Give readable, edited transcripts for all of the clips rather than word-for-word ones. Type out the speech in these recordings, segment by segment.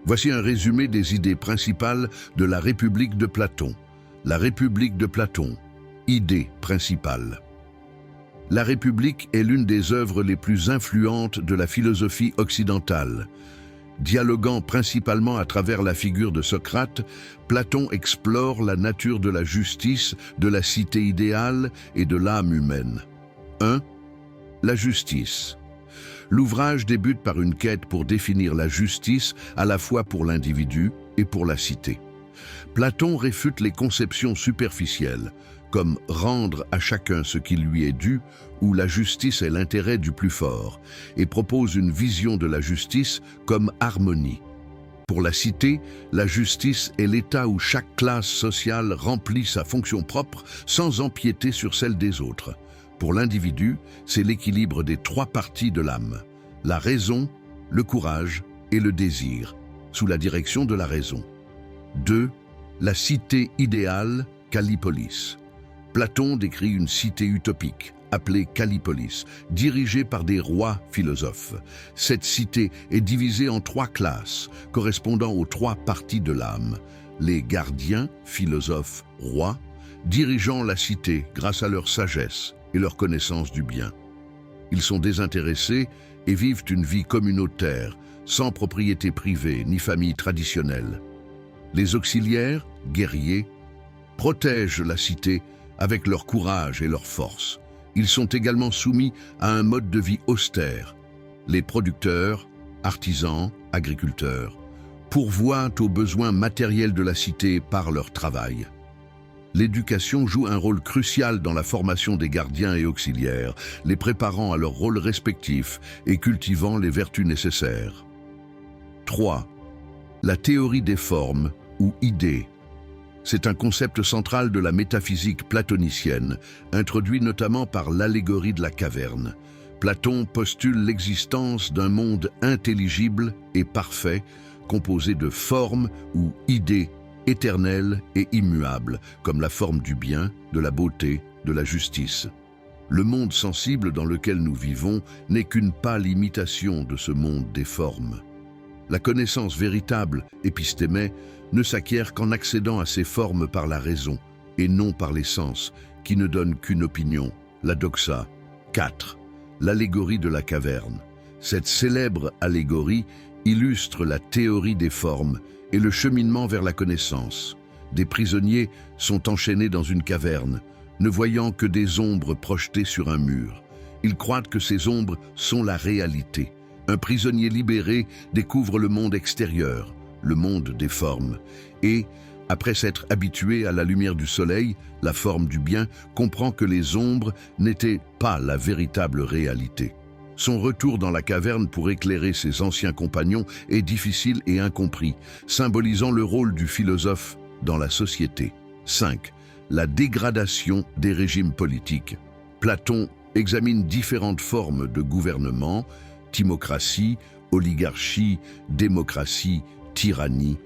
Voici un résumé des idées principales de la République de Platon. La République de Platon. Idée principale. La République est l'une des œuvres les plus influentes de la philosophie occidentale. Dialoguant principalement à travers la figure de Socrate, Platon explore la nature de la justice, de la cité idéale et de l'âme humaine. 1. La justice. L'ouvrage débute par une quête pour définir la justice à la fois pour l'individu et pour la cité. Platon réfute les conceptions superficielles, comme rendre à chacun ce qui lui est dû, où la justice est l'intérêt du plus fort, et propose une vision de la justice comme harmonie. Pour la cité, la justice est l'état où chaque classe sociale remplit sa fonction propre sans empiéter sur celle des autres. Pour l'individu, c'est l'équilibre des trois parties de l'âme, la raison, le courage et le désir, sous la direction de la raison. 2. La cité idéale, Callipolis. Platon décrit une cité utopique, appelée Callipolis, dirigée par des rois philosophes. Cette cité est divisée en trois classes, correspondant aux trois parties de l'âme. Les gardiens, philosophes, rois, dirigeant la cité grâce à leur sagesse et leur connaissance du bien. Ils sont désintéressés et vivent une vie communautaire, sans propriété privée ni famille traditionnelle. Les auxiliaires, guerriers, protègent la cité avec leur courage et leur force. Ils sont également soumis à un mode de vie austère. Les producteurs, artisans, agriculteurs, pourvoient aux besoins matériels de la cité par leur travail. L'éducation joue un rôle crucial dans la formation des gardiens et auxiliaires, les préparant à leur rôle respectif et cultivant les vertus nécessaires. 3. La théorie des formes ou idées. C'est un concept central de la métaphysique platonicienne, introduit notamment par l'allégorie de la caverne. Platon postule l'existence d'un monde intelligible et parfait, composé de formes ou idées éternelles et immuables, comme la forme du bien, de la beauté, de la justice. Le monde sensible dans lequel nous vivons n'est qu'une pâle imitation de ce monde des formes. La connaissance véritable, épistémé, ne s'acquiert qu'en accédant à ces formes par la raison, et non par les sens, qui ne donnent qu'une opinion, la doxa. 4. L'allégorie de la caverne. Cette célèbre allégorie illustre la théorie des formes et le cheminement vers la connaissance. Des prisonniers sont enchaînés dans une caverne, ne voyant que des ombres projetées sur un mur. Ils croient que ces ombres sont la réalité. Un prisonnier libéré découvre le monde extérieur, le monde des formes, et, après s'être habitué à la lumière du soleil, la forme du bien, comprend que les ombres n'étaient pas la véritable réalité. Son retour dans la caverne pour éclairer ses anciens compagnons est difficile et incompris, symbolisant le rôle du philosophe dans la société. 5. La dégradation des régimes politiques. Platon examine différentes formes de gouvernement, timocratie, oligarchie, démocratie, tyrannie,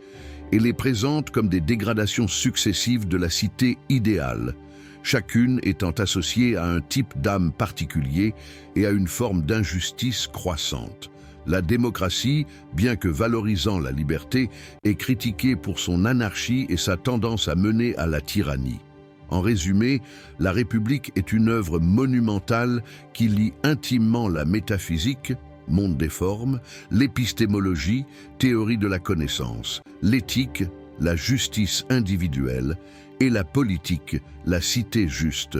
et les présente comme des dégradations successives de la cité idéale, chacune étant associée à un type d'âme particulier et à une forme d'injustice croissante. La démocratie, bien que valorisant la liberté, est critiquée pour son anarchie et sa tendance à mener à la tyrannie. En résumé, la République est une œuvre monumentale qui lie intimement la métaphysique, monde des formes, l'épistémologie, théorie de la connaissance, l'éthique, la justice individuelle, et la politique, la cité juste,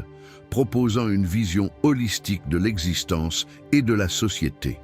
proposant une vision holistique de l'existence et de la société.